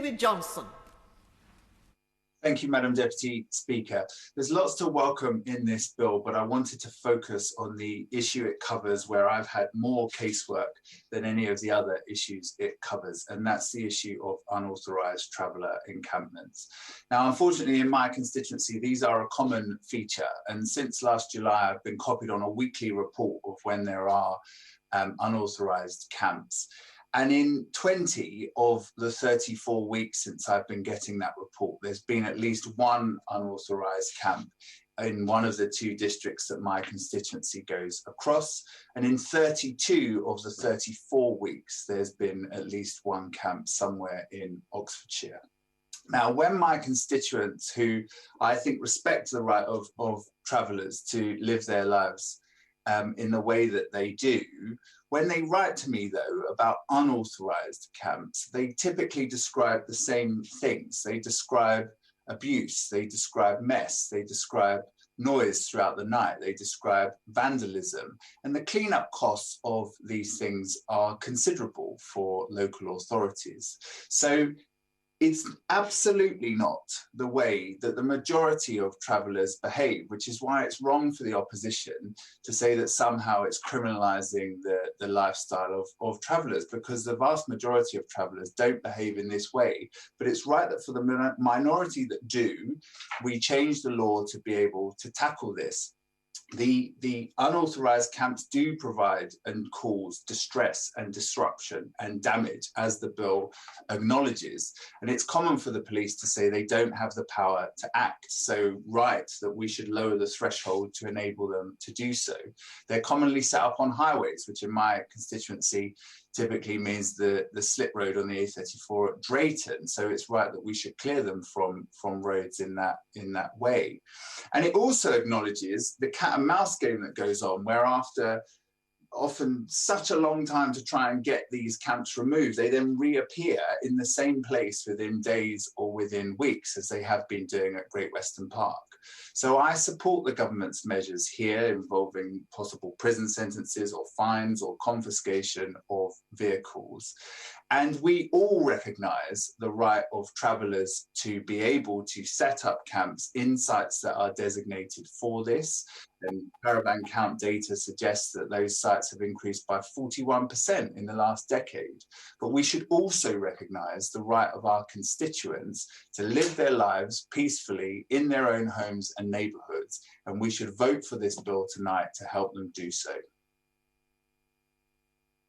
David Johnson. Thank you, Madam Deputy Speaker. There's lots to welcome in this bill, but I wanted to focus on the issue it covers where I've had more casework than any of the other issues it covers, and that's the issue of unauthorised traveller encampments. Now, unfortunately, in my constituency, these are a common feature, and since last July, I've been copied on a weekly report of when there are unauthorised camps. And in 20 of the 34 weeks since I've been getting that report, there's been at least one unauthorised camp in one of the two districts that my constituency goes across. And in 32 of the 34 weeks, there's been at least one camp somewhere in Oxfordshire. Now, when my constituents, who I think respect the right of travellers to live their lives in the way that they do, when they write to me, though, about unauthorised camps, they typically describe the same things. They describe abuse, they describe mess, they describe noise throughout the night, they describe vandalism. And the clean-up costs of these things are considerable for local authorities. So it's absolutely not the way that the majority of travellers behave, which is why it's wrong for the opposition to say that somehow it's criminalising the lifestyle of travellers, because the vast majority of travellers don't behave in this way. But it's right that for the minority that do, we change the law to be able to tackle this. The unauthorised camps do provide and cause distress and disruption and damage, as the bill acknowledges. And it's common for the police to say they don't have the power to act, so right that we should lower the threshold to enable them to do so. They're commonly set up on highways, which in my constituency typically means the slip road on the A34 at Drayton. So it's right that we should clear them from roads in that way. And it also acknowledges the cat and mouse game that goes on, where after often such a long time to try and get these camps removed, they then reappear in the same place within days or within weeks, as they have been doing at Great Western Park. So I support the government's measures here involving possible prison sentences or fines or confiscation of vehicles. And we all recognise the right of travellers to be able to set up camps in sites that are designated for this. And caravan count data suggests that those sites have increased by 41% in the last decade. But we should also recognise the right of our constituents to live their lives peacefully in their own homes and neighbourhoods. And we should vote for this bill tonight to help them do so.